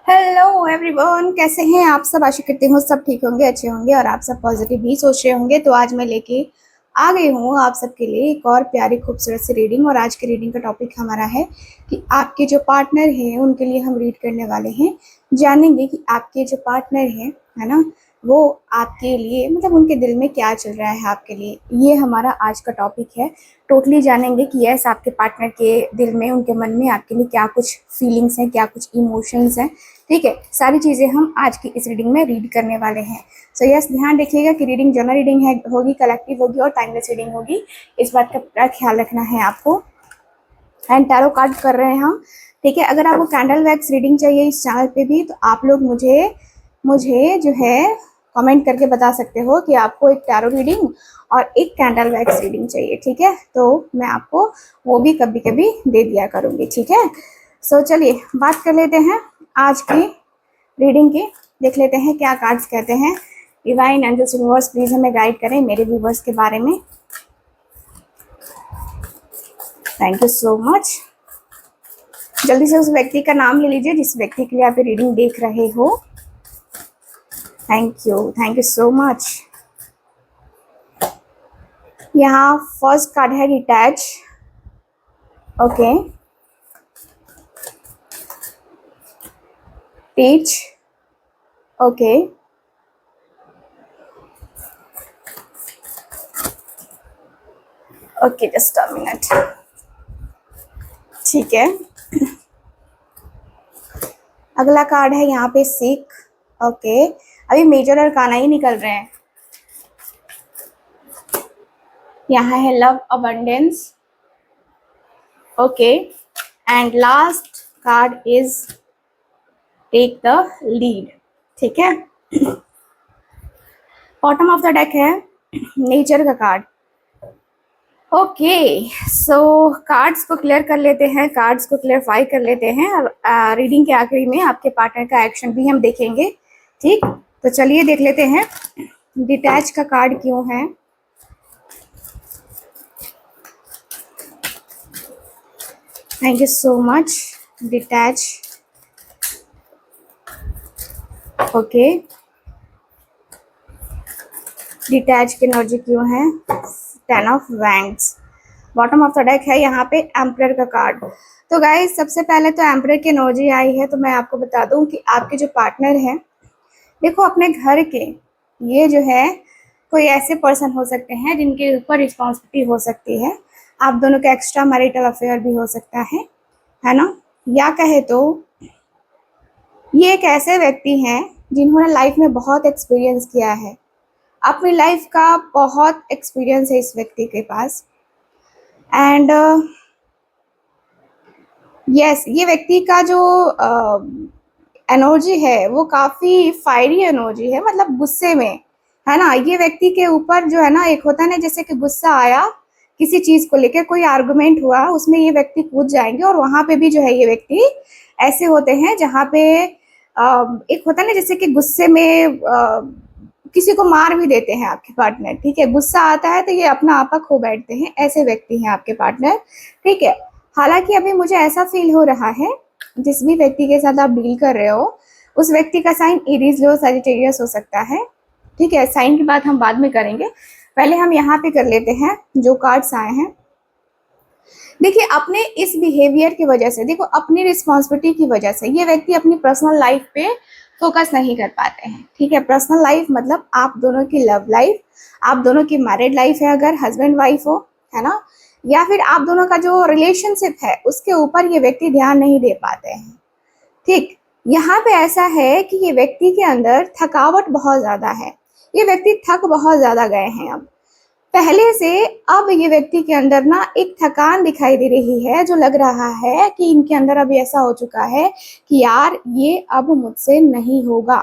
Hello everyone, कैसे हैं आप सब। आशा करती हूँ सब ठीक होंगे, अच्छे होंगे और आप सब पॉजिटिव भी सोच रहे होंगे। तो आज मैं लेके आ गई हूँ आप सबके लिए एक और प्यारी खूबसूरत सी रीडिंग। और आज की रीडिंग का टॉपिक हमारा है कि आपके जो पार्टनर हैं उनके लिए हम रीड करने वाले हैं। जानेंगे कि आपके जो पार्टनर हैं, है ना, वो आपके लिए मतलब उनके दिल में क्या चल रहा है आपके लिए। ये हमारा आज का टॉपिक है। टोटली जानेंगे कि यस, आपके पार्टनर के दिल में, उनके मन में आपके लिए क्या कुछ फीलिंग्स हैं, क्या कुछ इमोशंस हैं। ठीक है, सारी चीज़ें हम आज की इस रीडिंग में रीड करने वाले हैं। सो यस, ध्यान रखिएगा कि रीडिंग जनरल रीडिंग है, होगी, कलेक्टिव होगी और टाइमलेस रीडिंग होगी। इस बात का पूरा ख्याल रखना है आपको। एंड टैरो कार्ड कर रहे हैं हम। ठीक है, अगर आपको कैंडल वैक्स रीडिंग चाहिए इस चैनल पे भी, तो आप लोग मुझे मुझे जो है कमेंट करके बता सकते हो कि आपको एक टैरो रीडिंग और एक कैंडल वैक्स रीडिंग चाहिए। ठीक है, तो मैं आपको वो भी कभी कभी दे दिया करूँगी। ठीक है, सो चलिए बात कर लेते हैं आज की रीडिंग की। देख लेते हैं क्या कार्ड्स कहते हैं। डिवाइन एंजल्स यूनिवर्स प्लीज हमें गाइड करें मेरे व्यूवर्स के बारे में। Thank you so much. जल्दी से उस व्यक्ति का नाम ले लीजिए जिस व्यक्ति के लिए आप रीडिंग देख रहे हो। Thank you so much. यहाँ फर्स्ट कार्ड है detach. Okay, teach. Okay, okay, just a minute. ठीक है, अगला कार्ड है यहाँ पे सीक। ओके, अभी मेजर और काना ही निकल रहे हैं। यहाँ है love abundance. Okay, and last card is take the lead. ठीक है, बॉटम ऑफ द डेक है नेचर का कार्ड। ओके, सो कार्ड्स को क्लियर कर लेते हैं, कार्ड्स को क्लियरफाई कर लेते हैं और रीडिंग के आखिरी में आपके पार्टनर का एक्शन भी हम देखेंगे। ठीक, तो चलिए देख लेते हैं डिटैच का कार्ड क्यों है। Thank you so much detach. Okay, detach की एनर्जी क्यों है। 10 of wands. Bottom of the deck है यहाँ पे एम्परर का कार्ड। तो गाइस, सबसे पहले तो एम्परर की एनर्जी आई है, तो मैं आपको बता दूं कि आपके जो पार्टनर हैं, देखो अपने घर के, ये जो है कोई ऐसे पर्सन हो सकते हैं जिनके ऊपर रिस्पॉन्सिबिलिटी हो सकती है। आप दोनों का एक्स्ट्रा मैरिटल अफेयर भी हो सकता है ना, या कहे तो ये एक ऐसे व्यक्ति हैं जिन्होंने लाइफ में बहुत एक्सपीरियंस किया है। अपनी लाइफ का बहुत एक्सपीरियंस है इस व्यक्ति के पास। एंड यस, ये व्यक्ति का जो एनर्जी है वो काफ़ी फायरी एनर्जी है, मतलब गुस्से में, है ना। ये व्यक्ति के ऊपर जो है ना, एक होता है ना जैसे कि गुस्सा आया किसी चीज़ को लेकर, कोई आर्गुमेंट हुआ, उसमें ये व्यक्ति कूद जाएंगे और वहाँ पे भी जो है ये व्यक्ति ऐसे होते हैं जहाँ पे एक होता है ना जैसे कि गुस्से में किसी को मार भी देते हैं आपके पार्टनर। ठीक है, गुस्सा आता है तो ये अपना आपा खो बैठते हैं, ऐसे व्यक्ति हैं आपके पार्टनर। ठीक है, हालांकि अभी मुझे ऐसा फील हो रहा है जिस भी व्यक्ति के साथ आप डील कर रहे हो उस व्यक्ति का साइन एरीज, लो, सजिटेरियस हो सकता है। ठीक है, साइन की बात हम बाद में करेंगे, पहले हम यहाँ पे कर लेते हैं जो कार्ड्स आए हैं। देखिए, अपने इस बिहेवियर की वजह से, देखो अपनी रिस्पॉन्सिबिलिटी की वजह से ये व्यक्ति अपनी पर्सनल लाइफ पे फोकस नहीं कर पाते हैं। ठीक है, पर्सनल लाइफ मतलब आप दोनों की लव लाइफ, आप दोनों की मैरिड लाइफ है अगर हस्बैंड वाइफ हो, है ना, या फिर आप दोनों का जो रिलेशनशिप है उसके ऊपर ये व्यक्ति ध्यान नहीं दे पाते हैं। ठीक, यहाँ पे ऐसा है कि ये व्यक्ति के अंदर थकावट बहुत ज़्यादा है, ये व्यक्ति थक बहुत ज़्यादा गए हैं अब पहले से। अब ये व्यक्ति के अंदर ना एक थकान दिखाई दे रही है, जो लग रहा है कि इनके अंदर अब ऐसा हो चुका है कि यार ये अब मुझसे नहीं होगा,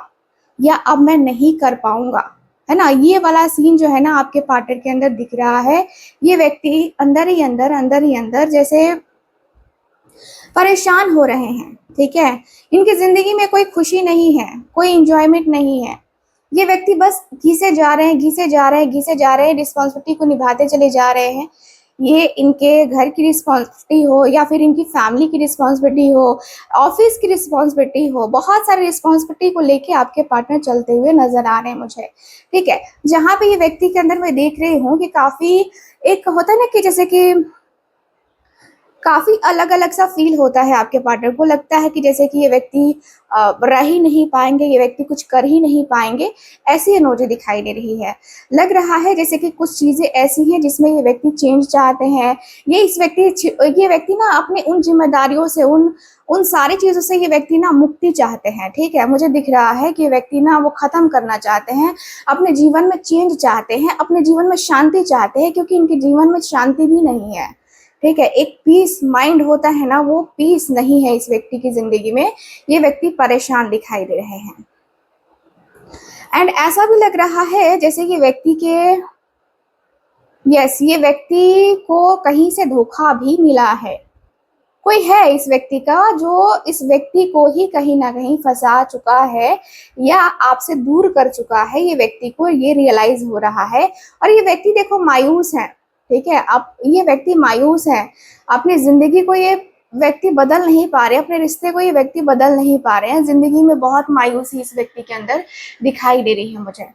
या अब मैं नहीं कर पाऊंगा, है ना। ये वाला सीन जो है ना आपके पार्टनर के अंदर दिख रहा है। ये व्यक्ति अंदर ही अंदर जैसे परेशान हो रहे हैं। ठीक है, इनकी जिंदगी में कोई खुशी नहीं है, कोई इंजॉयमेंट नहीं है। ये व्यक्ति बस घिसे जा रहे हैं, घिसे जा रहे हैं, घिसे जा रहे हैं, रिस्पॉन्सिबिलिटी को निभाते चले जा रहे हैं। ये इनके घर की रिस्पॉन्सिबिलिटी हो या फिर इनकी फैमिली की रिस्पॉन्सिबिलिटी हो, ऑफिस की रिस्पॉन्सिबिलिटी हो, बहुत सारी रिस्पॉन्सिबिलिटी को लेके आपके पार्टनर चलते हुए नजर आ रहे हैं मुझे। ठीक है, जहाँ पे ये व्यक्ति के अंदर मैं देख रही हूँ कि काफी एक होता है ना कि जैसे कि काफ़ी अलग-अलग सा फ़ील होता है आपके पार्टनर को, लगता है कि जैसे कि ये व्यक्ति रह ही नहीं पाएँगे, ये व्यक्ति कुछ कर ही नहीं पाएँगे, ऐसी एनर्जी दिखाई दे रही है। लग रहा है जैसे कि कुछ चीज़ें ऐसी हैं जिसमें ये व्यक्ति चेंज चाहते हैं, ये व्यक्ति ना अपनी उन ज़िम्मेदारियों से, उन सारी चीज़ों से ये व्यक्ति ना मुक्ति चाहते हैं, ठीक है? मुझे दिख रहा है कि ये व्यक्ति ना वो ख़त्म करना चाहते हैं, अपने जीवन में चेंज चाहते हैं, अपने जीवन में शांति चाहते हैं, क्योंकि इनके जीवन में शांति भी नहीं है। ठीक है, एक पीस माइंड होता है ना, वो पीस नहीं है इस व्यक्ति की जिंदगी में। ये व्यक्ति परेशान दिखाई दे रहे हैं एंड ऐसा भी लग रहा है जैसे ये व्यक्ति के ये व्यक्ति को कहीं से धोखा भी मिला है। कोई है इस व्यक्ति का जो इस व्यक्ति को ही कहीं ना कहीं फंसा चुका है या आपसे दूर कर चुका है। ये व्यक्ति को ये रियलाइज हो रहा है और ये व्यक्ति देखो मायूस है। ठीक है, अब ये व्यक्ति मायूस है, अपनी जिंदगी को ये व्यक्ति बदल नहीं पा रहे, अपने रिश्ते को ये व्यक्ति बदल नहीं पा रहे हैं। जिंदगी में बहुत मायूसी इस व्यक्ति के अंदर दिखाई दे रही है मुझे।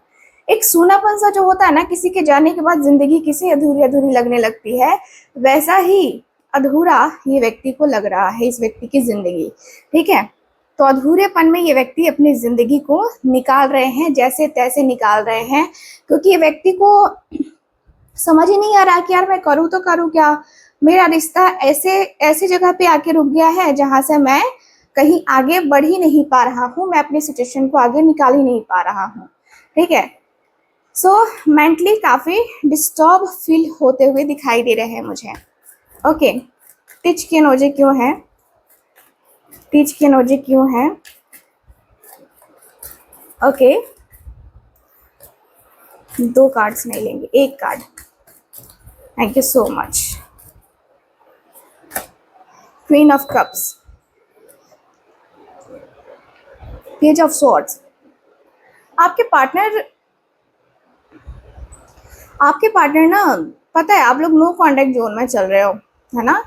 एक सूनापन सा जो होता है ना, किसी के जाने के बाद जिंदगी किसी अधूरी अधूरी लगने लगती है, वैसा ही अधूरा ये व्यक्ति को लग रहा है, इस व्यक्ति की जिंदगी। ठीक है, तो अधूरेपन में ये व्यक्ति अपनी जिंदगी को निकाल रहे हैं, जैसे तैसे निकाल रहे हैं, क्योंकि ये व्यक्ति को समझ ही नहीं आ रहा कि यार मैं करूँ तो करूँ क्या। मेरा रिश्ता ऐसे जगह पे आके रुक गया है जहां से मैं कहीं आगे बढ़ ही नहीं पा रहा हूँ, मैं अपनी सिचुएशन को आगे निकाल ही नहीं पा रहा हूँ। ठीक है, सो मेंटली काफी डिस्टर्ब फील होते हुए दिखाई दे रहे हैं मुझे। ओके, टीच की एनर्जी क्यों है, टीच की एनर्जी क्यों है। ओके, 2 कार्ड्स नहीं लेंगे, 1 card. Thank you so much. Queen of cups, page of swords. आपके पार्टनर ना, पता है आप लोग नो कॉन्टैक्ट जोन में चल रहे हो, है ना।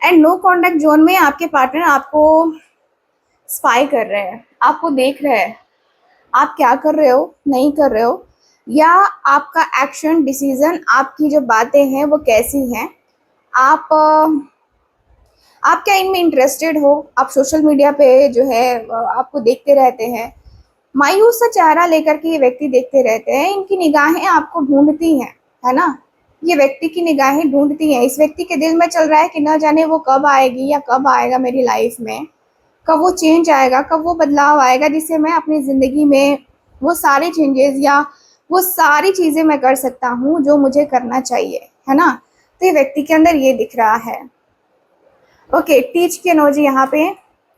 एंड नो कॉन्टैक्ट जोन में आपके पार्टनर आपको स्पाई कर रहे हैं, आपको देख रहे हैं आप क्या कर रहे हो, नहीं कर रहे हो, या आपका एक्शन डिसीजन, आपकी जो बातें हैं वो कैसी हैं, आप क्या इनमें इंटरेस्टेड हो। आप सोशल मीडिया पे जो है आपको देखते रहते हैं, मायूस सा चेहरा लेकर के ये व्यक्ति देखते रहते हैं। इनकी निगाहें आपको ढूंढती हैं, है ना। ये व्यक्ति की निगाहें ढूंढती हैं। इस व्यक्ति के दिल में चल रहा है कि न जाने वो कब आएगी या कब आएगा मेरी लाइफ में, कब वो चेंज आएगा, कब वो बदलाव आएगा जिससे मैं अपनी ज़िंदगी में वो सारे चेंजेस या वो सारी चीज़ें मैं कर सकता हूँ जो मुझे करना चाहिए, है ना। तो ये व्यक्ति के अंदर ये दिख रहा है। ओके, टीच की एनर्जी यहाँ पे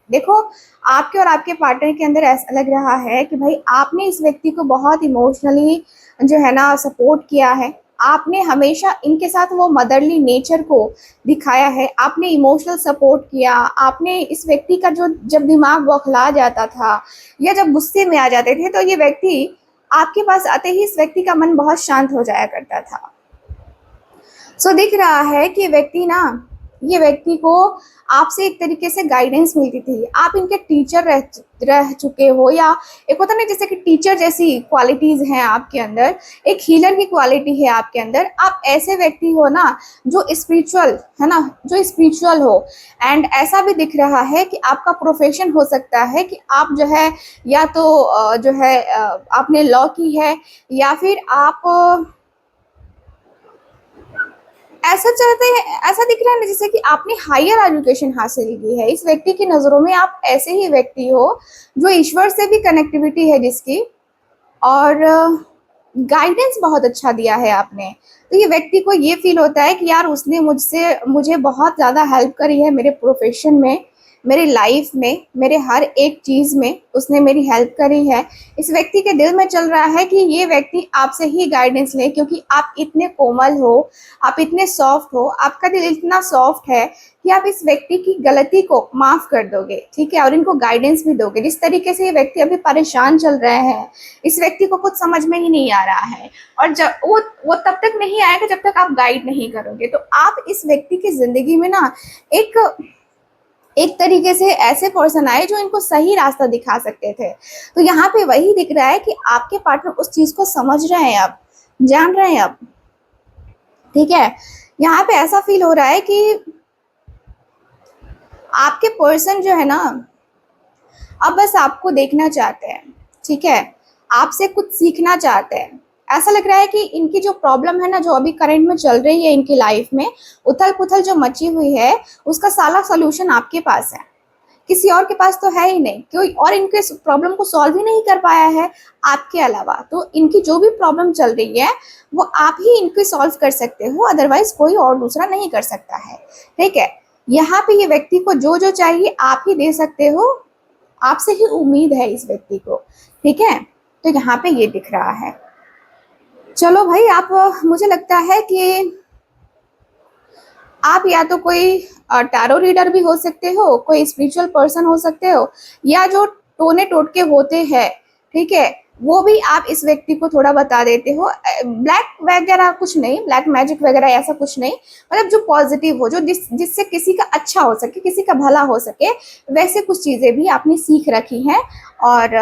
देखो, आपके और आपके पार्टनर के अंदर ऐसा लग रहा है कि भाई आपने इस व्यक्ति को बहुत इमोशनली जो है ना सपोर्ट किया है। आपने हमेशा इनके साथ वो मदरली नेचर को दिखाया है, आपने इमोशनल सपोर्ट किया। आपने इस व्यक्ति का जो जब दिमाग बौखला जाता था या जब गुस्से में आ जाते थे, तो ये व्यक्ति आपके पास आते ही इस व्यक्ति का मन बहुत शांत हो जाया करता था। सो दिख रहा है कि ये व्यक्ति को आपसे एक तरीके से गाइडेंस मिलती थी। आप इनके टीचर रह चुके हो, या एक होता ना जैसे कि टीचर जैसी क्वालिटीज हैं आपके अंदर, एक हीलर की क्वालिटी है आपके अंदर। आप ऐसे व्यक्ति हो ना जो स्पिरिचुअल है ना, जो स्पिरिचुअल हो। एंड ऐसा भी दिख रहा है कि आपका प्रोफेशन हो सकता है कि आप जो है या तो जो है आपने लॉ की है, या फिर आप ऐसा दिख रहा है ना जैसे कि आपने हायर एजुकेशन हासिल की है। इस व्यक्ति की नज़रों में आप ऐसे ही व्यक्ति हो जो ईश्वर से भी कनेक्टिविटी है जिसकी, और गाइडेंस बहुत अच्छा दिया है आपने। तो ये व्यक्ति को ये फील होता है कि यार उसने मुझे बहुत ज़्यादा हेल्प करी है मेरे प्रोफेशन में, मेरी लाइफ में, मेरे हर एक चीज़ में उसने मेरी हेल्प करी है। इस व्यक्ति के दिल में चल रहा है कि ये व्यक्ति आपसे ही गाइडेंस ले, क्योंकि आप इतने कोमल हो, आप इतने सॉफ्ट हो, आपका दिल इतना सॉफ्ट है कि आप इस व्यक्ति की गलती को माफ़ कर दोगे, ठीक है, और इनको गाइडेंस भी दोगे। जिस तरीके से ये व्यक्ति अभी परेशान चल रहे हैं, इस व्यक्ति को कुछ समझ में ही नहीं आ रहा है, और जब वो तब तक नहीं आएगा जब तक आप गाइड नहीं करोगे। तो आप इस व्यक्ति की ज़िंदगी में ना एक तरीके से ऐसे पर्सन आए जो इनको सही रास्ता दिखा सकते थे। तो यहाँ पे वही दिख रहा है कि आपके पार्टनर उस चीज़ को समझ रहे हैं, अब जान रहे हैं अब, ठीक है। यहाँ पे ऐसा फील हो रहा है कि आपके पर्सन जो है ना, अब बस आपको देखना चाहते हैं, ठीक है, आपसे कुछ सीखना चाहते हैं। ऐसा लग रहा है कि इनकी जो प्रॉब्लम है ना, जो अभी करंट में चल रही है इनकी लाइफ में, उथल पुथल जो मची हुई है, उसका सारा सोल्यूशन आपके पास है, किसी और के पास तो है ही नहीं। कोई और इनके प्रॉब्लम को सॉल्व ही नहीं कर पाया है आपके अलावा। तो इनकी जो भी प्रॉब्लम चल रही है वो आप ही इनकी सॉल्व कर सकते हो, अदरवाइज कोई और दूसरा नहीं कर सकता है, ठीक है। यहाँ पे ये व्यक्ति को जो जो चाहिए आप ही दे सकते हो, आपसे ही उम्मीद है इस व्यक्ति को, ठीक है। तो यहाँ पे ये दिख रहा है। चलो भाई, आप, मुझे लगता है कि आप या तो कोई टैरो रीडर भी हो सकते हो, कोई स्पिरिचुअल पर्सन हो सकते हो, या जो टोने टोटके होते हैं, ठीक है, वो भी आप इस व्यक्ति को थोड़ा बता देते हो। ब्लैक वगैरह कुछ नहीं, ब्लैक मैजिक वगैरह ऐसा कुछ नहीं, मतलब जो पॉजिटिव हो, जो जिससे किसी का अच्छा हो सके, किसी का भला हो सके, वैसे कुछ चीज़ें भी आपने सीख रखी हैं। और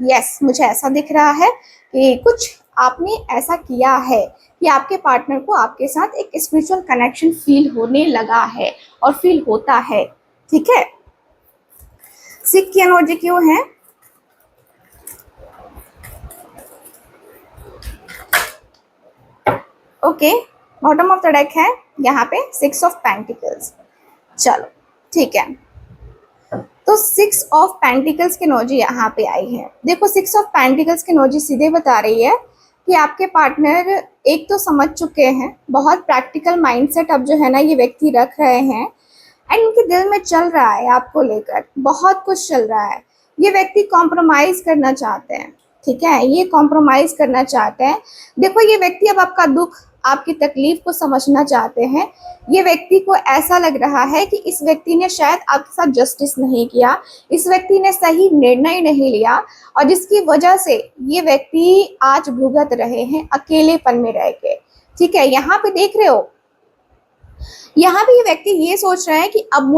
यस, मुझे ऐसा दिख रहा है कि कुछ आपने ऐसा किया है कि आपके पार्टनर को आपके साथ एक स्पिरिचुअल कनेक्शन फील होने लगा है और फील होता है, ठीक है। सिक की एनर्जी क्यों है? Okay, bottom of the deck है यहाँ पे 6 ऑफ पेंटिकल्स। चलो ठीक है, तो 6 ऑफ पेंटिकल्स की एनर्जी यहाँ पे आई है। देखो, 6 ऑफ पेंटिकल्स की एनर्जी सीधे बता रही है कि आपके पार्टनर एक तो समझ चुके हैं, बहुत प्रैक्टिकल माइंडसेट अब जो है ना ये व्यक्ति रख रहे हैं, एंड इनके दिल में चल रहा है आपको लेकर, बहुत कुछ चल रहा है। ये व्यक्ति कॉम्प्रोमाइज़ करना चाहते हैं, ठीक है, ये कॉम्प्रोमाइज़ करना चाहते हैं। देखो, ये व्यक्ति अब आपका दुख, आपकी तकलीफ को समझना चाहते हैं। ये व्यक्ति को ऐसा लग रहा है कि इस व्यक्ति ने शायद आपके साथ जस्टिस नहीं किया, इस व्यक्ति ने सही निर्णय नहीं लिया, और जिसकी वजह से ये व्यक्ति आज भुगत रहे हैं अकेलेपन में रह के, ठीक है। यहाँ पे देख रहे हो, यहाँ भी ये व्यक्ति ये सोच रहा है कि अब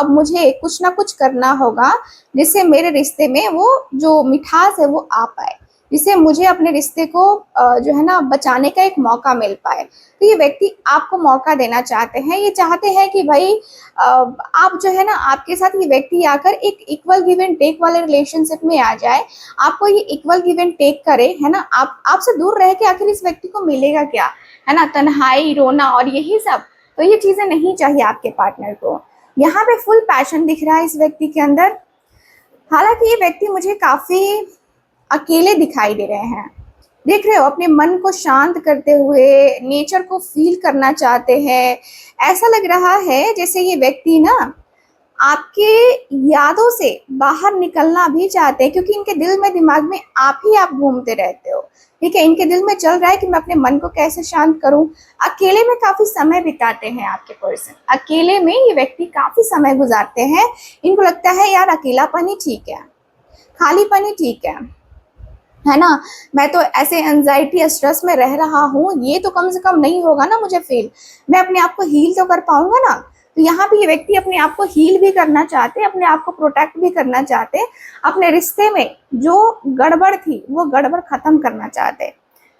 मुझे कुछ ना कुछ करना होगा जिससे मेरे रिश्ते में वो जो मिठास है वो आ पाए, जिससे मुझे अपने रिश्ते को जो है ना बचाने का एक मौका मिल पाए। तो ये व्यक्ति आपको मौका देना चाहते हैं, ये चाहते हैं कि भाई आप जो है ना, आपके साथ ये व्यक्ति आकर एक इक्वल गिव एंड टेक वाले रिलेशनशिप में आ जाए, आपको ये इक्वल गिव एंड टेक करे, है ना। आपसे दूर रह के आखिर इस व्यक्ति को मिलेगा क्या, है ना, तन्हाई, रोना और यही सब। तो ये चीज़ें नहीं चाहिए आपके पार्टनर को। यहाँ पे फुल पैशन दिख रहा है इस व्यक्ति के अंदर। हालांकि ये व्यक्ति मुझे काफ़ी अकेले दिखाई दे रहे हैं, देख रहे हो, अपने मन को शांत करते हुए नेचर को फील करना चाहते हैं। ऐसा लग रहा है जैसे ये व्यक्ति ना आपके यादों से बाहर निकलना भी चाहते हैं, क्योंकि इनके दिल में, दिमाग में आप ही आप घूमते रहते हो, ठीक है। इनके दिल में चल रहा है कि मैं अपने मन को कैसे शांत करूं। अकेले में काफ़ी समय बिताते हैं आपके पर्सन, अकेले में ये व्यक्ति काफ़ी समय गुजारते हैं। इनको लगता है यार अकेलापन ही ठीक है, खालीपन ही ठीक है ना। मैं तो ऐसे एंजाइटी स्ट्रेस में रह रहा हूँ, ये तो कम से कम नहीं होगा ना मुझे फील, मैं अपने आप को हील तो कर पाऊंगा ना। तो यहाँ पे ये व्यक्ति अपने आप को हील भी करना चाहते, अपने आप को प्रोटेक्ट भी करना चाहते, अपने रिश्ते में जो गड़बड़ थी वो गड़बड़ खत्म करना चाहते,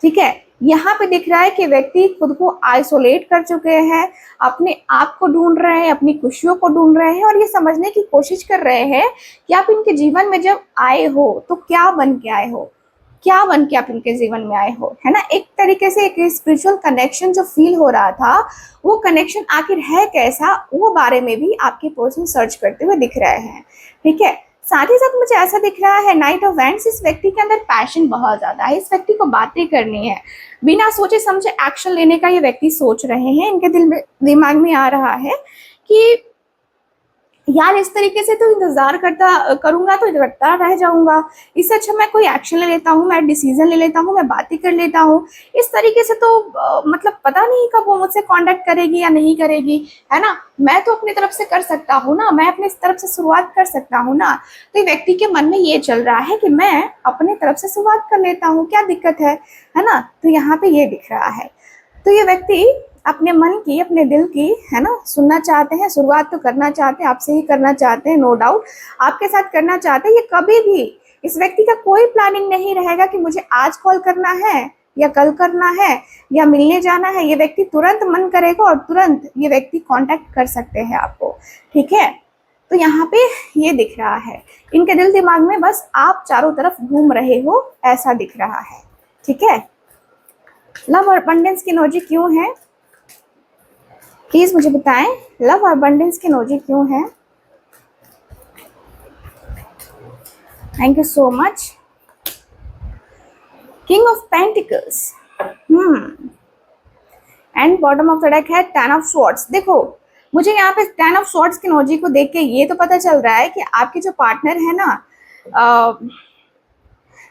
ठीक है। यहाँ पे दिख रहा है कि व्यक्ति खुद को आइसोलेट कर चुके हैं, अपने आप को ढूंढ रहे हैं, अपनी खुशियों को ढूंढ रहे हैं, और ये समझने की कोशिश कर रहे हैं कि आप इनके जीवन में जब आए हो तो क्या बन के आए हो, क्या बन के आप इनके जीवन में आए हो, है ना। एक तरीके से एक स्पिरिचुअल कनेक्शन जो फील हो रहा था, वो कनेक्शन आखिर है कैसा, वो बारे में भी आपके पर्सन सर्च करते हुए दिख रहे हैं, ठीक है। साथ ही साथ मुझे ऐसा दिख रहा है नाइट ऑफ वैंड्स, इस व्यक्ति के अंदर पैशन बहुत ज़्यादा है, इस व्यक्ति को बातें करनी है, बिना सोचे समझे एक्शन लेने का ये व्यक्ति सोच रहे हैं। इनके दिल में, दिमाग में आ रहा है कि यार इस तरीके से तो इंतजार करता करूंगा तो करता रह जाऊंगा, इससे अच्छा मैं कोई एक्शन ले लेता हूँ, मैं डिसीजन ले लेता हूँ, मैं बातें कर लेता हूँ। इस तरीके से तो मतलब पता नहीं कब वो मुझसे कांटेक्ट करेगी या नहीं करेगी, है ना। मैं तो अपनी तरफ से कर सकता हूँ ना, मैं अपनी तरफ से शुरुआत कर सकता हूँ ना। तो ये व्यक्ति के मन में ये चल रहा है कि मैं अपनी तरफ से शुरुआत कर लेता हूँ, क्या दिक्कत है ना। तो यहाँ पे ये दिख रहा है। तो ये व्यक्ति अपने मन की, अपने दिल की, है ना, सुनना चाहते हैं, शुरुआत तो करना चाहते हैं, आपसे ही करना चाहते हैं, नो डाउट आपके साथ करना चाहते हैं। ये कभी भी, इस व्यक्ति का कोई प्लानिंग नहीं रहेगा कि मुझे आज कॉल करना है या कल करना है या मिलने जाना है। ये व्यक्ति तुरंत मन करेगा और तुरंत ये व्यक्ति कांटेक्ट कर सकते हैं आपको, ठीक है। तो यहाँ पे ये दिख रहा है, इनके दिल दिमाग में बस आप चारों तरफ घूम रहे हो, ऐसा दिख रहा है, ठीक है। लव और अबंडेंस की एनर्जी क्यों है, प्लीज मुझे बताएं, लव और अबंडेंस की एनर्जी क्यों है। Thank you so much. King of pentacles, and bottom of the deck है टेन ऑफ स्वॉर्ड्स। देखो मुझे यहाँ पे टेन ऑफ स्वॉर्ड्स की एनर्जी को देख के ये तो पता चल रहा है कि आपके जो पार्टनर है ना,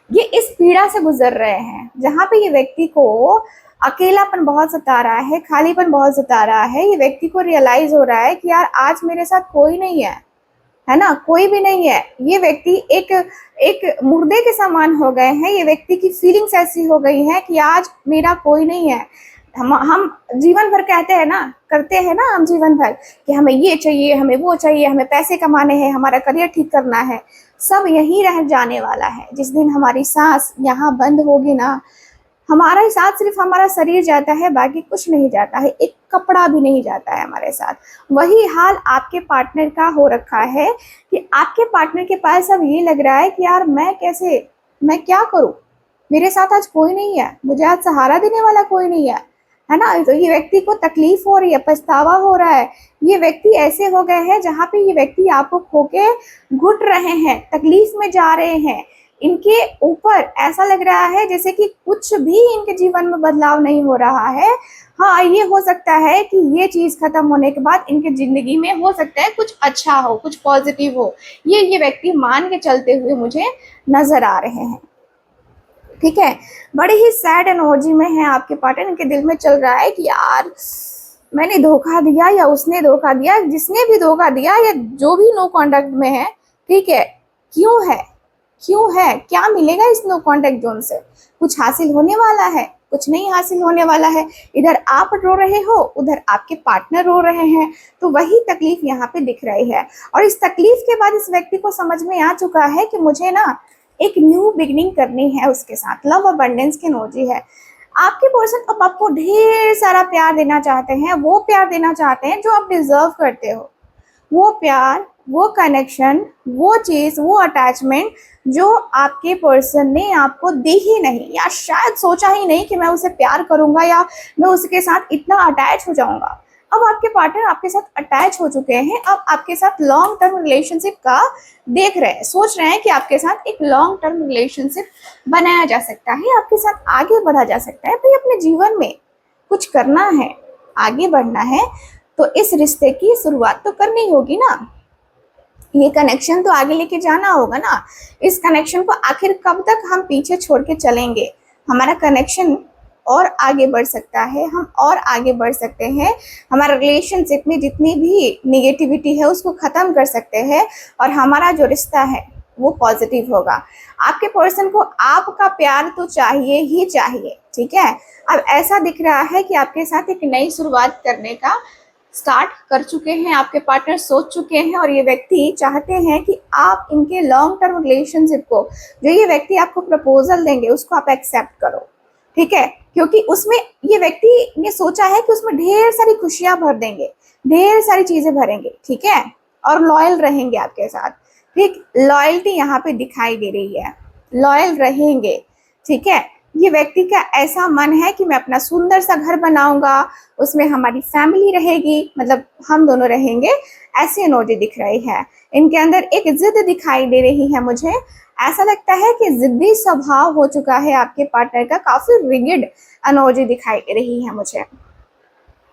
ये इस पीड़ा से गुजर रहे हैं जहाँ पे ये व्यक्ति को अकेलापन बहुत सता रहा है, खालीपन बहुत सता रहा है। ये व्यक्ति को रियलाइज हो रहा है कि यार आज मेरे साथ कोई नहीं है ना, कोई भी नहीं है। ये व्यक्ति एक एक मुर्दे के समान हो गए हैं। ये व्यक्ति की फीलिंग्स ऐसी हो गई हैं कि आज मेरा कोई नहीं है। हम जीवन भर कहते हैं ना, करते हैं ना हम जीवन भर कि हमें ये चाहिए, हमें वो चाहिए, हमें पैसे कमाने हैं, हमारा करियर ठीक करना है। सब यही रह जाने वाला है। जिस दिन हमारी सांस यहाँ बंद होगी ना, हमारा साथ सिर्फ हमारा शरीर जाता है, बाकी कुछ नहीं जाता है, एक कपड़ा भी नहीं जाता है हमारे साथ। वही हाल आपके पार्टनर का हो रखा है कि आपके पार्टनर के पास अब ये लग रहा है कि यार मैं क्या करूं, मेरे साथ आज कोई नहीं है, मुझे आज सहारा देने वाला कोई नहीं है ना। तो ये व्यक्ति को तकलीफ हो रही है, पछतावा हो रहा है। ये व्यक्ति ऐसे हो गए हैं जहाँ पे ये व्यक्ति आपको खो के घुट रहे हैं, तकलीफ में जा रहे हैं। इनके ऊपर ऐसा लग रहा है जैसे कि कुछ भी इनके जीवन में बदलाव नहीं हो रहा है। हाँ, ये हो सकता है कि ये चीज खत्म होने के बाद इनके जिंदगी में हो सकता है कुछ अच्छा हो, कुछ पॉजिटिव हो। ये व्यक्ति मान के चलते हुए मुझे नजर आ रहे हैं, ठीक है। बड़े ही सैड एनर्जी में है आपके पार्टनर। इनके दिल में चल रहा है कि यार मैंने धोखा दिया या उसने धोखा दिया, जिसने भी धोखा दिया या जो भी नो कॉन्टेक्ट में है, ठीक है, क्यों है, क्या मिलेगा इस नो कॉन्टेक्ट जोन से। कुछ हासिल होने वाला है, कुछ नहीं हासिल होने वाला है। इधर आप रो रहे हो, उधर आपके पार्टनर रो रहे हैं। तो वही तकलीफ यहाँ पे दिख रही है। और इस तकलीफ के बाद इस व्यक्ति को समझ में आ चुका है कि मुझे ना एक न्यू बिगनिंग करनी है उसके साथ। लव अबंडेंस की एनर्जी है। आपके पर्सन अब आपको ढेर सारा प्यार देना चाहते हैं, वो प्यार देना चाहते हैं जो आप डिजर्व करते हो। वो प्यार, वो कनेक्शन, वो चीज, वो अटैचमेंट जो आपके पर्सन ने आपको दी ही नहीं, या शायद सोचा ही नहीं कि मैं उसे प्यार करूंगा या मैं उसके साथ इतना अटैच हो जाऊंगा। अब आपके पार्टनर आपके साथ अटैच हो चुके हैं। अब आपके साथ लॉन्ग टर्म रिलेशनशिप का देख रहे हैं, सोच रहे हैं कि आपके साथ एक लॉन्ग टर्म रिलेशनशिप बनाया जा सकता है, आपके साथ आगे बढ़ा जा सकता है। भाई अपने जीवन में कुछ करना है, आगे बढ़ना है, तो इस रिश्ते की शुरुआत तो करनी होगी ना। ये कनेक्शन तो आगे लेके जाना होगा ना। इस कनेक्शन को आखिर कब तक हम पीछे छोड़ के चलेंगे। हमारा कनेक्शन और आगे बढ़ सकता है, हम और आगे बढ़ सकते हैं। हमारा रिलेशनशिप में जितनी भी निगेटिविटी है उसको ख़त्म कर सकते हैं और हमारा जो रिश्ता है वो पॉजिटिव होगा। आपके पर्सन को आपका प्यार तो चाहिए ही चाहिए, ठीक है। अब ऐसा दिख रहा है कि आपके साथ एक नई शुरुआत करने का स्टार्ट कर चुके हैं, आपके पार्टनर सोच चुके हैं और ये व्यक्ति चाहते हैं कि आप इनके लॉन्ग टर्म रिलेशनशिप को, जो ये व्यक्ति आपको प्रपोजल देंगे, उसको आप एक्सेप्ट करो, ठीक है। क्योंकि उसमें ये व्यक्ति ने सोचा है कि उसमें ढेर सारी खुशियां भर देंगे, ढेर सारी चीजें भरेंगे, ठीक है, और लॉयल रहेंगे आपके साथ। ठीक, लॉयल्टी यहाँ पे दिखाई दे रही है, लॉयल रहेंगे, ठीक है। ये व्यक्ति का ऐसा मन है कि मैं अपना सुंदर सा घर बनाऊंगा, उसमें हमारी फैमिली रहेगी, मतलब हम दोनों रहेंगे, ऐसी एनर्जी दिख रही है। इनके अंदर एक जिद दिखाई दे रही है मुझे। ऐसा लगता है कि जिद्दी स्वभाव हो चुका है आपके पार्टनर का, काफी रिगिड एनर्जी दिखाई दे रही है मुझे।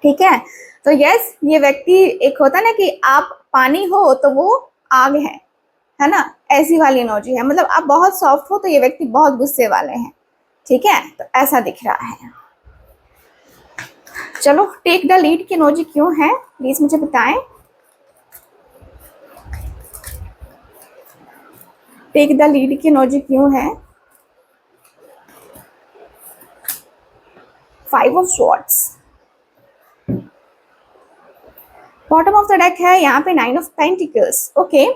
ठीक है। तो यस, ये व्यक्ति, एक होता है ना कि आप पानी हो तो वो आग है ना, ऐसी वाली एनर्जी है। मतलब आप बहुत सॉफ्ट हो तो ये व्यक्ति बहुत गुस्से वाले हैं। ठीक है, तो ऐसा दिख रहा है। चलो, टेक द लीड की एनर्जी क्यों है, प्लीज मुझे बताएं। टेक द लीड की एनर्जी क्यों है। 5 of swords, bottom of the deck है यहाँ पे 9 ऑफ पेंटिकल्स। ओके,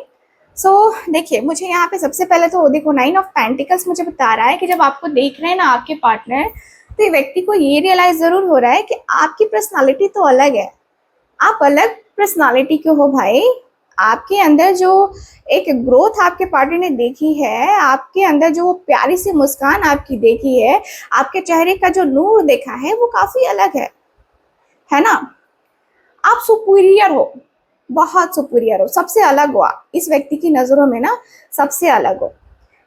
सो देखिए, मुझे यहाँ पे सबसे पहले तो देखो 9 ऑफ पेंटिकल्स मुझे बता रहा है कि जब आपको देख रहे हैं ना आपके पार्टनर, तो ये व्यक्ति को ये रियलाइज जरूर हो रहा है कि आपकी पर्सनालिटी तो अलग है, आप अलग पर्सनालिटी के हो भाई। आपके अंदर जो एक ग्रोथ आपके पार्टनर ने देखी है, आपके अंदर जो प्यारी सी मुस्कान आपकी देखी है, आपके चेहरे का जो नूर देखा है, वो काफी अलग है ना। आप सुपीरियर हो, बहुत सुपीरियर हो, सबसे अलग हो आप इस व्यक्ति की नजरों में ना, सबसे अलग हो।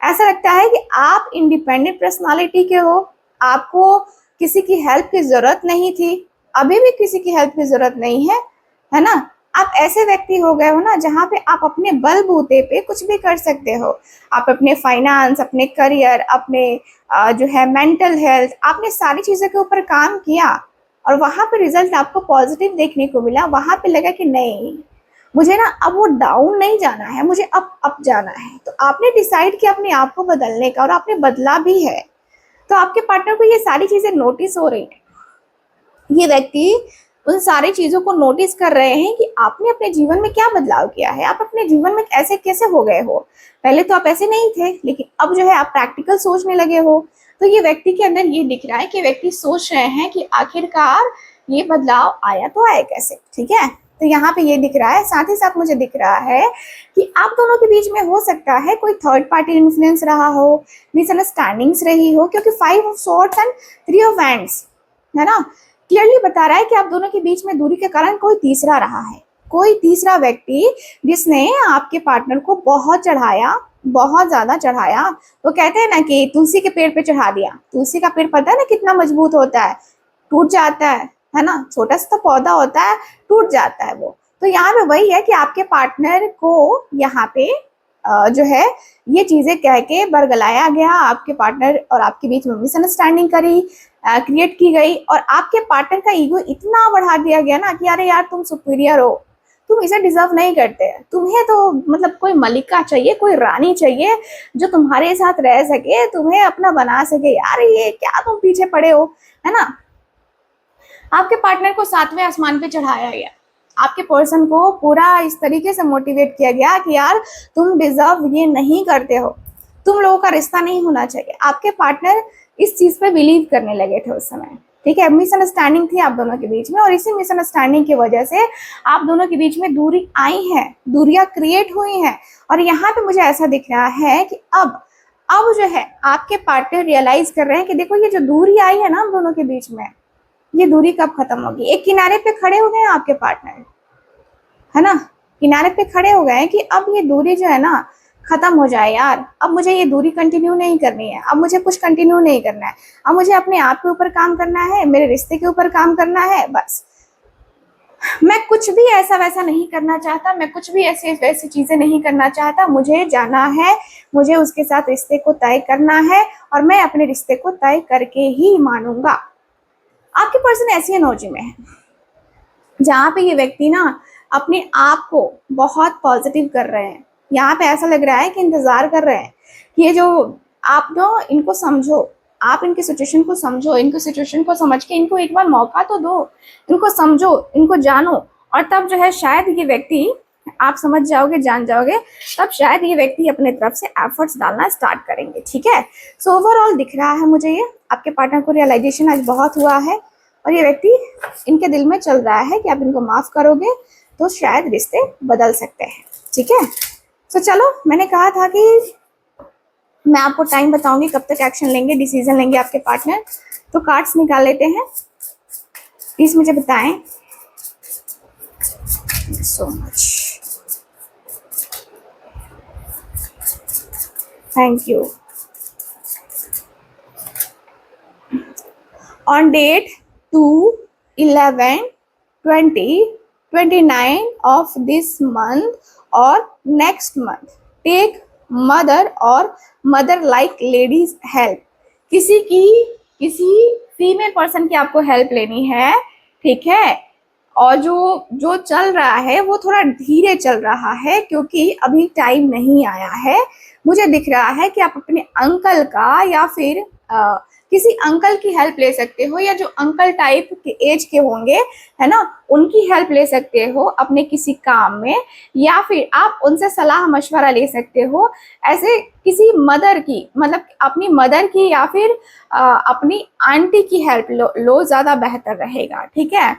ऐसा लगता है कि आप इंडिपेंडेंट पर्सनालिटी के हो, आपको किसी की हेल्प की जरूरत नहीं थी, अभी भी किसी की हेल्प की जरूरत नहीं है ना। आप ऐसे व्यक्ति हो गए हो ना जहाँ पे आप अपने बलबूते पे कुछ भी कर सकते हो। आप अपने फाइनेंस, अपने करियर, अपने जो है मेंटल हेल्थ, आपने सारी चीज़ों के ऊपर काम किया और वहाँ पे रिजल्ट आपको पॉजिटिव देखने को मिला। वहाँ पे लगा कि नहीं, मुझे ना अब वो डाउन नहीं जाना है, मुझे अप जाना है। तो आपने डिसाइड किया अपने आप को बदलने का और आपने बदला भी है। तो आपके पार्टनर को ये सारी चीज़ें नोटिस हो रही हैं। ये व्यक्ति उन सारी चीज़ों को नोटिस कर रहे हैं कि आपने अपने जीवन में क्या बदलाव किया है, आप अपने जीवन में ऐसे कैसे हो गए हो। पहले तो आप ऐसे नहीं थे, लेकिन अब जो है आप प्रैक्टिकल सोचने लगे हो। तो ये व्यक्ति के अंदर ये दिख रहा है कि व्यक्ति सोच रहे हैं कि आखिरकार ये बदलाव आया तो आया कैसे। ठीक है, तो यहाँ पे ये दिख रहा है। साथ ही साथ मुझे दिख रहा है कि आप दोनों के बीच में हो सकता है कोई थर्ड पार्टी इन्फ्लुएंस रहा हो, मिसअंडरस्टैंडिंग्स रही हो, क्योंकि 5 of swords and 3 of wands है ना, क्लियरली बता रहा है कि आप दोनों के बीच में दूरी के कारण कोई तीसरा रहा है, कोई तीसरा व्यक्ति जिसने आपके पार्टनर को बहुत चढ़ाया, बहुत ज्यादा चढ़ाया। वो कहते हैं ना कि तुलसी के पेड़ पे चढ़ा दिया। तुलसी का पेड़ पता है ना कितना मजबूत होता है, टूट जाता है ना, छोटा सा पौधा होता है, टूट जाता है वो। तो यहाँ पे वही है कि आपके पार्टनर को यहाँ पे जो है ये चीजें कह के बरगलाया गया, आपके पार्टनर और आपके बीच में मिसअंडरस्टैंडिंग क्रिएट की गई और आपके पार्टनर का ईगो इतना बढ़ा दिया गया ना कि अरे यार तुम सुपीरियर हो, तुम इसे डिजर्व नहीं करते, तुम्हें तो मतलब कोई मलिका चाहिए, कोई रानी चाहिए जो तुम्हारे साथ रह सके, तुम्हें अपना बना सके। यार ये क्या तुम पीछे पड़े हो, है ना। आपके पार्टनर को 7वें आसमान पे चढ़ाया गया, आपके पर्सन को पूरा इस तरीके से मोटिवेट किया गया कि यार तुम डिजर्व ये नहीं करते हो, तुम लोगों का रिश्ता नहीं होना चाहिए। आपके पार्टनर इस चीज पे बिलीव करने लगे थे उस समय। ठीक है, मिसअंडरस्टैंडिंग थी आप दोनों के बीच में और इसी मिसअंडरस्टैंडिंग की वजह से आप दोनों के बीच में दूरी आई है, दूरियां क्रिएट हुई हैं। और यहाँ पे मुझे ऐसा दिख रहा है कि अब जो है आपके पार्टनर रियलाइज कर रहे हैं कि देखो ये जो दूरी आई है ना हम दोनों के बीच में, ये दूरी कब खत्म होगी। एक किनारे पे खड़े हो गए हैं आपके पार्टनर, है ना, किनारे पे खड़े हो गए हैं कि अब ये दूरी जो है ना खत्म हो जाए यार, अब मुझे ये दूरी कंटिन्यू नहीं करनी है, अब मुझे कुछ कंटिन्यू नहीं करना है, अब मुझे अपने आप के ऊपर काम करना है, मेरे रिश्ते के ऊपर काम करना है। बस मैं कुछ भी ऐसा वैसा नहीं करना चाहता, मैं कुछ भी ऐसे वैसी चीजें नहीं करना चाहता, मुझे जाना है, मुझे उसके साथ रिश्ते को तय करना है और मैं अपने रिश्ते को तय करके ही मानूंगा। आपके पर्सन ऐसी एनर्जी में है जहाँ पे ये व्यक्ति ना अपने आप को बहुत पॉजिटिव कर रहे हैं। यहाँ पे ऐसा लग रहा है कि इंतजार कर रहे हैं कि ये जो आप ना इनको समझो, आप इनकी सिचुएशन को समझो, इनकी सिचुएशन को समझ के इनको एक बार मौका तो दो, इनको समझो, इनको जानो। और तब जो है शायद ये व्यक्ति, आप समझ जाओगे, जान जाओगे, तब शायद ये व्यक्ति अपने तरफ से एफर्ट्स डालना स्टार्ट करेंगे। ठीक है, सो ओवरऑल दिख रहा है मुझे ये आपके पार्टनर को रियलाइजेशन आज बहुत हुआ है और ये व्यक्ति, इनके दिल में चल रहा है कि आप इनको माफ करोगे तो शायद रिश्ते बदल सकते हैं। ठीक है, तो चलो, मैंने कहा था कि मैं आपको टाइम बताऊंगी कब तक एक्शन लेंगे, डिसीजन लेंगे आपके पार्टनर। तो कार्ड्स निकाल लेते हैं, प्लीज मुझे बताएं। So much, thank you. On date 2/11 29 of this month or next month. Take mother or mother like ladies help. किसी फीमेल पर्सन की आपको हेल्प लेनी है, ठीक है, और जो चल रहा है वो थोड़ा धीरे चल रहा है क्योंकि अभी टाइम नहीं आया है। मुझे दिख रहा है कि आप अपने अंकल का या फिर किसी अंकल की हेल्प ले सकते हो, या जो अंकल टाइप के एज के होंगे, है ना, उनकी हेल्प ले सकते हो अपने किसी काम में, या फिर आप उनसे सलाह मशवरा ले सकते हो। ऐसे किसी मदर की, मतलब अपनी मदर की या फिर अपनी आंटी की हेल्प लो ज़्यादा बेहतर रहेगा, ठीक है।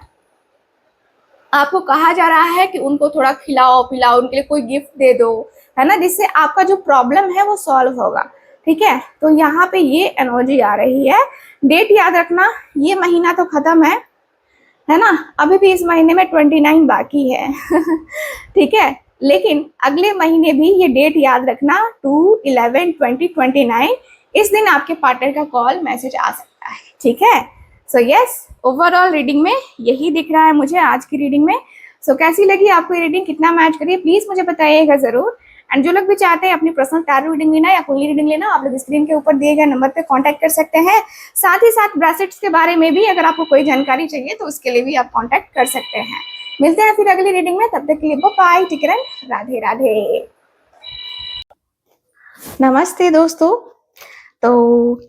आपको कहा जा रहा है कि उनको थोड़ा खिलाओ पिलाओ, उनके लिए कोई गिफ्ट दे दो, है ना, जिससे आपका जो प्रॉब्लम है वो सॉल्व होगा, ठीक है। तो यहाँ पे ये एनर्जी आ रही है। डेट याद रखना, ये महीना तो खत्म है ना, अभी भी इस महीने में 29 बाकी है ठीक है, लेकिन अगले महीने भी ये डेट याद रखना, 2/11/2029, इस दिन आपके पार्टनर का कॉल मैसेज आ सकता है, ठीक है। सो यस, ओवरऑल रीडिंग में यही दिख रहा है मुझे आज की रीडिंग में। सो कैसी लगी आपको ये रीडिंग, कितना मैच करिए प्लीज मुझे बताइएगा जरूर। एंड जो लोग भी चाहते हैं अपनी पर्सनल टैरो रीडिंग लेना या कुंडली रीडिंग लेना, आप लोग स्क्रीन के ऊपर दिए गए नंबर पे कांटेक्ट कर सकते हैं। साथ ही साथ ब्रेसलेट्स के बारे में भी अगर आपको कोई जानकारी चाहिए तो उसके लिए भी आप कांटेक्ट कर सकते हैं। मिलते हैं फिर अगली रीडिंग में, तब तक के लिए bye, take care, Radhe Radhe. नमस्ते दोस्तों। तो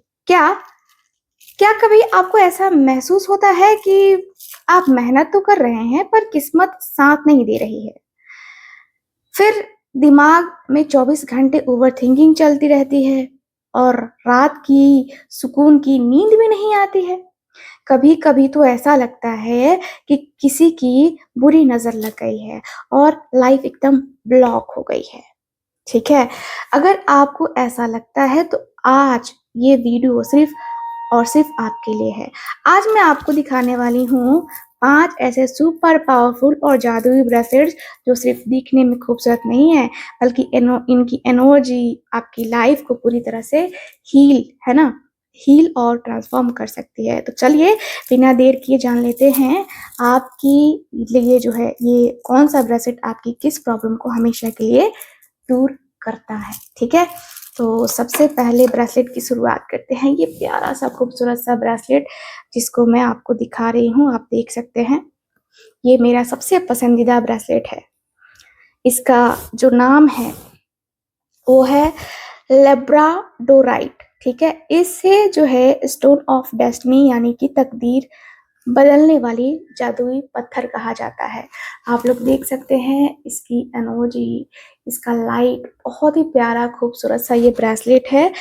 क्या कभी आपको ऐसा महसूस होता है कि आप मेहनत तो कर रहे हैं पर किस्मत साथ नहीं दे रही है? फिर दिमाग में 24 घंटे ओवरथिंकिंग चलती रहती है और रात की सुकून की नींद भी नहीं आती है। कभी कभी तो ऐसा लगता है कि किसी की बुरी नजर लग गई है और लाइफ एकदम ब्लॉक हो गई है, ठीक है। अगर आपको ऐसा लगता है तो आज ये वीडियो सिर्फ और सिर्फ आपके लिए है। आज मैं आपको दिखाने वाली हूँ 5 ऐसे सुपर पावरफुल और जादुई ब्रेसलेट्स जो सिर्फ दिखने में खूबसूरत नहीं है, बल्कि इनकी एनर्जी आपकी लाइफ को पूरी तरह से हील और ट्रांसफॉर्म कर सकती है। तो चलिए बिना देर किए जान लेते हैं आपकी लिए जो है ये कौन सा ब्रेसलेट आपकी किस प्रॉब्लम को हमेशा के लिए दूर करता है, ठीक है। तो सबसे पहले ब्रेसलेट की शुरुआत करते हैं। ये प्यारा सा खूबसूरत सा ब्रेसलेट जिसको मैं आपको दिखा रही हूँ, आप देख सकते हैं। ये मेरा सबसे पसंदीदा ब्रेसलेट है। इसका जो नाम है वो है लेब्राडोराइट, ठीक है। इससे जो है स्टोन ऑफ डेस्टिनी यानी कि तकदीर बदलने वाली जादुई पत्थर कहा जाता है। आप लोग देख सकते हैं इसकी एनर्जी, इसका लाइट, बहुत ही प्यारा खूबसूरत सा ये ब्रेसलेट है।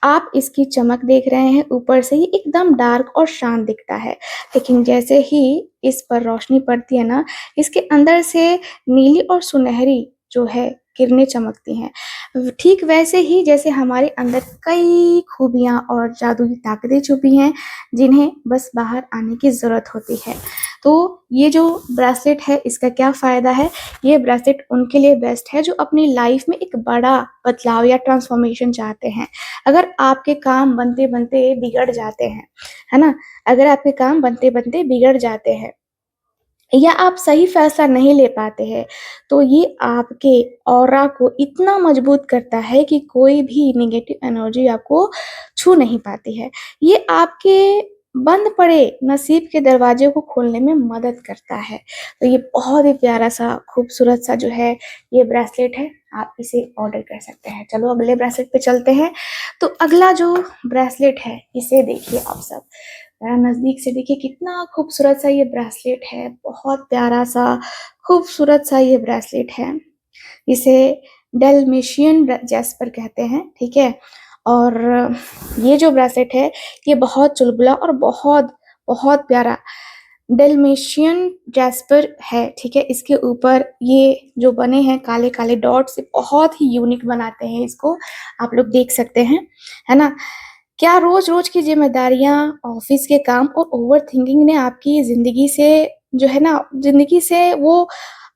आप इसकी चमक देख रहे हैं, ऊपर से ही एकदम डार्क और शांत दिखता है, लेकिन जैसे ही इस पर रोशनी पड़ती है ना, इसके अंदर से नीली और सुनहरी जो है किरणें चमकती हैं। ठीक वैसे ही जैसे हमारे अंदर कई खूबियां और जादुई ताकतें छुपी हैं जिन्हें बस बाहर आने की जरूरत होती है। तो ये जो ब्रेसलेट है इसका क्या फायदा है? ये ब्रेसलेट उनके लिए बेस्ट है जो अपनी लाइफ में एक बड़ा बदलाव या ट्रांसफॉर्मेशन चाहते हैं। अगर आपके काम बनते बनते बिगड़ जाते हैं, है ना, अगर आपके काम बनते बनते बिगड़ जाते हैं या आप सही फैसला नहीं ले पाते हैं, तो ये आपके ऑरा को इतना मजबूत करता है कि कोई भी नेगेटिव एनर्जी आपको छू नहीं पाती है। ये आपके बंद पड़े नसीब के दरवाजे को खोलने में मदद करता है। तो ये बहुत ही प्यारा सा खूबसूरत सा जो है ये ब्रेसलेट है, आप इसे ऑर्डर कर सकते हैं। चलो अगले ब्रेसलेट पे चलते हैं। तो अगला जो ब्रेसलेट है इसे देखिए आप सब, नजदीक से देखिए कितना खूबसूरत सा ये ब्रेसलेट है, बहुत प्यारा सा खूबसूरत सा ये ब्रेसलेट है। इसे डेलमेशियन जैस्पर कहते हैं, ठीक है। और ये जो ब्रेसलेट है ये बहुत चुलबुला और बहुत बहुत प्यारा डेलमेशियन जैस्पर है, ठीक है। इसके ऊपर ये जो बने हैं काले काले डॉट्स बहुत ही यूनिक बनाते हैं इसको, आप लोग देख सकते हैं, है ना। क्या रोज रोज की जिम्मेदारियां, ऑफिस के काम और ओवर थिंकिंग ने आपकी जिंदगी से जो है ना, जिंदगी से वो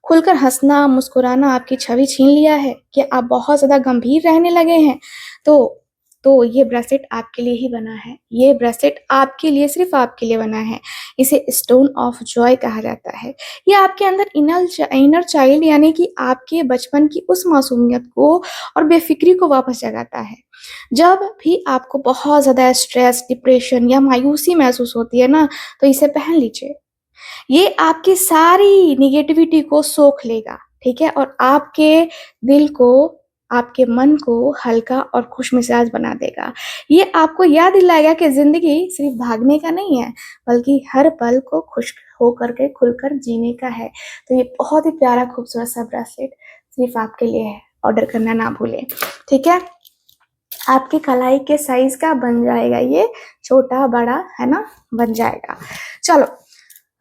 खुलकर हंसना मुस्कुराना आपकी छवि छीन लिया है? कि आप बहुत ज्यादा गंभीर रहने लगे हैं? तो तो ये ब्रेसलेट आपके लिए ही बना है। ये ब्रेसलेट आपके लिए, सिर्फ आपके लिए बना है। इसे स्टोन ऑफ जॉय कहा जाता है। ये आपके अंदर इनर चाइल्ड यानी कि आपके बचपन की उस मासूमियत को और बेफिक्री को वापस जगाता है। जब भी आपको बहुत ज़्यादा स्ट्रेस, डिप्रेशन या मायूसी महसूस होती है ना, तो इसे पहन लीजिए। ये आपकी सारी नेगेटिविटी को सोख लेगा, ठीक है? और आपके दिल को, आपके मन को हल्का और खुशमिजाज बना देगा। ये आपको याद दिलाएगा कि ज़िंदगी सिर्फ भागने का नहीं है, बल्कि हर पल को खुश होकर के खुलकर जीने का है। तो ये बहुत ही प्यारा खूबसूरत सा ब्रेसलेट सिर्फ आपके लिए है। ऑर्डर करना ना भूलें, ठीक है? आपके कलाई के साइज का बन जाएगा ये, छोटा बड़ा है ना, बन जाएगा। चलो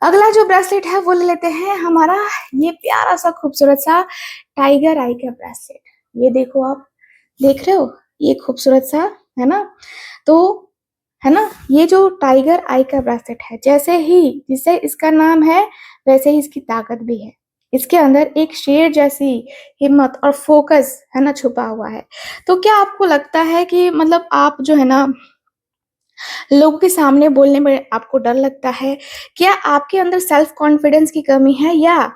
अगला जो ब्रेसलेट है वो ले लेते हैं हमारा ये प्यारा सा खूबसूरत सा टाइगर आई का ब्रेसलेट। ये देखो, आप देख रहे हो, ये खूबसूरत सा है ना। तो है ना, ये जो टाइगर आई का ब्रेसलेट है, जिसे इसका नाम है वैसे ही इसकी ताकत भी है। इसके अंदर एक शेर जैसी हिम्मत और फोकस है ना छुपा हुआ है। तो क्या आपको लगता है कि मतलब आप जो है ना लोगों के सामने बोलने में आपको डर लगता है? क्या आपके अंदर सेल्फ कॉन्फिडेंस की कमी है, या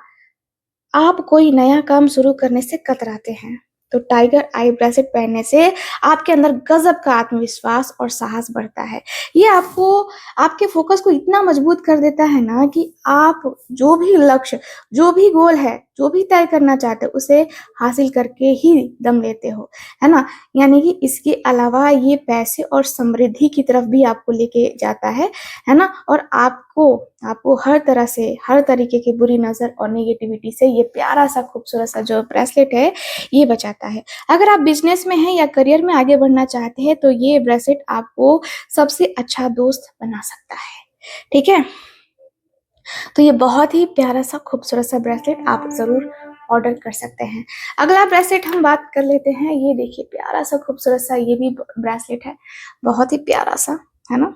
आप कोई नया काम शुरू करने से कतराते हैं? तो टाइगर आई ब्रेसलेट पहनने से आपके अंदर गजब का आत्मविश्वास और साहस बढ़ता है। ये आपको, आपके फोकस को इतना मजबूत कर देता है ना कि आप जो भी लक्ष्य, जो भी गोल है, जो भी तय करना चाहते हो उसे हासिल करके ही दम लेते हो, है ना। यानी कि इसके अलावा ये पैसे और समृद्धि की तरफ भी आपको लेके जाता है ना। और आपको हर तरह से, हर तरीके की बुरी नज़र और नेगेटिविटी से ये प्यारा सा खूबसूरत सा जो ब्रेसलेट है ये बचाता है। अगर आप बिजनेस में हैं या करियर में आगे बढ़ना चाहते हैं तो ये ब्रेसलेट आपको सबसे अच्छा दोस्त बना सकता है, ठीक है। तो ये बहुत ही प्यारा सा खूबसूरत सा ब्रेसलेट आप ज़रूर ऑर्डर कर सकते हैं। अगला ब्रेसलेट हम बात कर लेते हैं। ये देखिए प्यारा सा खूबसूरत सा ये भी ब्रेसलेट है, बहुत ही प्यारा सा, है ना।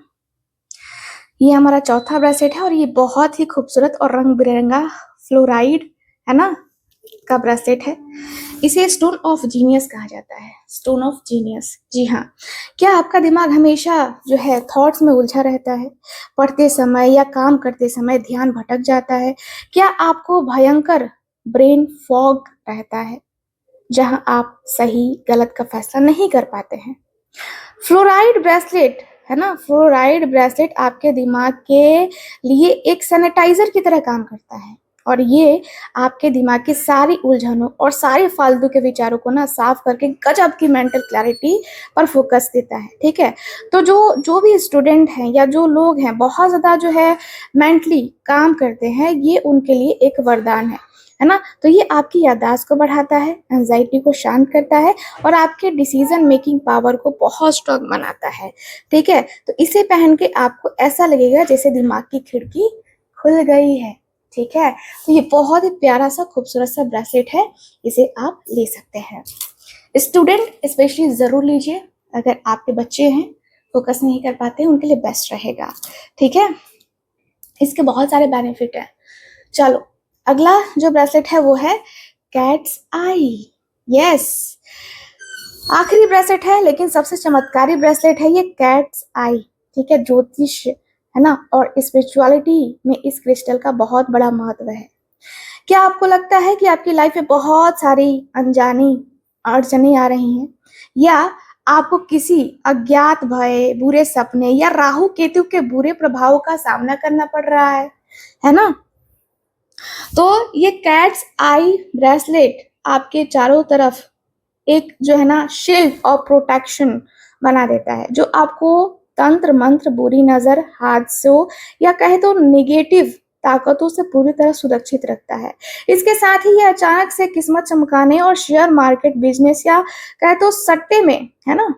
ये हमारा चौथा ब्रेसलेट है और ये बहुत ही खूबसूरत और रंग बिरंगा फ्लोराइड है ना का ब्रेसलेट है। इसे स्टोन ऑफ जीनियस कहा जाता है, स्टोन ऑफ जीनियस। जी हाँ, क्या आपका दिमाग हमेशा जो है थॉट्स में उलझा रहता है? पढ़ते समय या काम करते समय ध्यान भटक जाता है? क्या आपको भयंकर ब्रेन फॉग रहता है, जहां आप सही गलत का फैसला नहीं कर पाते हैं? फ्लोराइड ब्रेसलेट है ना, फ्लोराइड ब्रेसलेट आपके दिमाग के लिए एक सैनिटाइजर की तरह काम करता है और ये आपके दिमाग की सारी उलझनों और सारे फालतू के विचारों को ना साफ करके गजब की मेंटल क्लैरिटी पर फोकस देता है, ठीक है। तो जो जो भी स्टूडेंट हैं या जो लोग हैं बहुत ज़्यादा जो है मेंटली काम करते हैं, ये उनके लिए एक वरदान है ना। तो ये आपकी याददाश्त को बढ़ाता है, एंजाइटी को शांत करता है और आपके डिसीजन मेकिंग पावर को बहुत स्ट्रॉन्ग बनाता है, ठीक है। तो इसे पहन के आपको ऐसा लगेगा जैसे दिमाग की खिड़की खुल गई है, ठीक है। तो ये बहुत ही प्यारा सा खूबसूरत सा ब्रेसलेट है, इसे आप ले सकते हैं। स्टूडेंट स्पेशली ज़रूर लीजिए, अगर आपके बच्चे हैं फोकस नहीं कर पाते हैं उनके लिए बेस्ट रहेगा, ठीक है। इसके बहुत सारे बेनिफिट हैं। चलो अगला जो ब्रेसलेट है वो है कैट्स आई। यस, आखिरी ब्रेसलेट है लेकिन सबसे चमत्कारी ब्रेसलेट है ये कैट्स आई, ठीक है। ज्योतिष है ना और स्पिरिचुअलिटी में इस क्रिस्टल का बहुत बड़ा महत्व है। क्या आपको लगता है कि आपकी लाइफ में बहुत सारी अनजानी अड़चनें आ रही हैं, या आपको किसी अज्ञात भय, बुरे सपने या राहु केतु के बुरे प्रभाव का सामना करना पड़ रहा है ना। तो ये कैट्स आई ब्रेसलेट आपके चारों तरफ एक जो है ना शील्ड और प्रोटेक्शन बना देता है, जो आपको तंत्र मंत्र, बुरी नजर, हादसों या कहे तो नेगेटिव ताकतों से पूरी तरह सुरक्षित रखता है। इसके साथ ही ये अचानक से किस्मत चमकाने और शेयर मार्केट, बिजनेस या कहे तो सट्टे में है ना,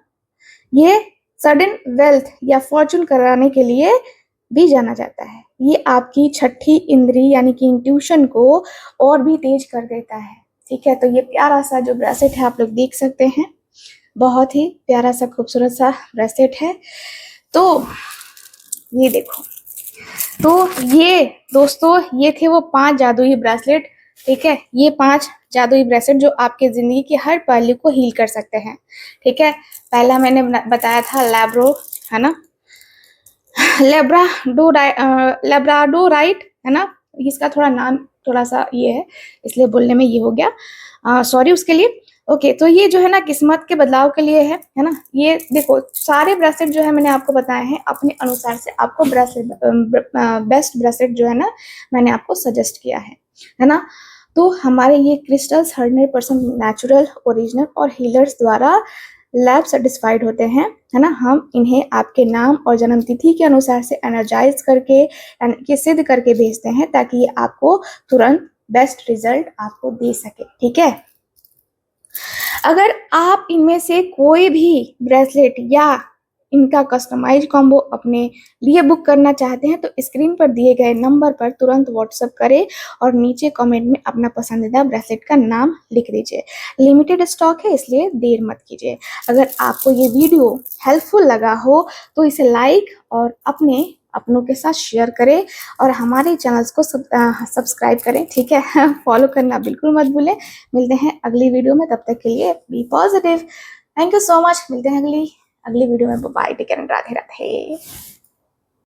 ये सडन वेल्थ या फॉर्चून कराने के लिए भी जाना जाता है। ये आपकी छठी इंद्री यानी कि इंट्यूशन को और भी तेज कर देता है, ठीक है। तो ये प्यारा सा जो ब्रेसलेट है आप लोग देख सकते हैं, बहुत ही प्यारा सा खूबसूरत सा ब्रेसलेट है। तो ये देखो, तो ये दोस्तों ये थे वो 5 जादुई ब्रेसलेट ठीक है, ये 5 जादुई ब्रेसलेट जो आपके जिंदगी के हर पहलू को हील कर सकते हैं। ठीक है, पहला मैंने बताया था लैब्रो, है ना, लेब्राडोराइट, है ना, इसका थोड़ा नाम थोड़ा सा ये है, इसलिए बोलने में ये हो गया, सॉरी उसके लिए। ओके, तो ये जो है ना किस्मत के बदलाव के लिए है ना। ये देखो सारे ब्रेसलेट जो है मैंने आपको बताए हैं अपने अनुसार से, आपको ब्रेसलेट बेस्ट ब्रेसलेट जो है ना मैंने आपको सजेस्ट किया है ना। तो हमारे ये क्रिस्टल्स 100% नेचुरल, ओरिजिनल और हीलर्स द्वारा लैब सेटिस्फाइड होते हैं, है ना। हम इन्हें आपके नाम और जन्म तिथि के अनुसार से एनर्जाइज करके यानी कि सिद्ध करके भेजते हैं, ताकि ये आपको तुरंत बेस्ट रिजल्ट आपको दे सके। ठीक है, अगर आप इनमें से कोई भी ब्रेसलेट या इनका कस्टमाइज कॉम्बो अपने लिए बुक करना चाहते हैं तो स्क्रीन पर दिए गए नंबर पर तुरंत व्हाट्सएप करें और नीचे कमेंट में अपना पसंदीदा ब्रेसलेट का नाम लिख दीजिए। लिमिटेड स्टॉक है, इसलिए देर मत कीजिए। अगर आपको ये वीडियो हेल्पफुल लगा हो तो इसे लाइक और अपनों के साथ शेयर करें और हमारे चैनल्स को सब्सक्राइब करें। ठीक है, फॉलो करना बिल्कुल मत भूलें। मिलते हैं अगली वीडियो में, तब तक के लिए be positive. Thank you so much. मिलते हैं अगली वीडियो में। Bye, take care and Radhe Radhe.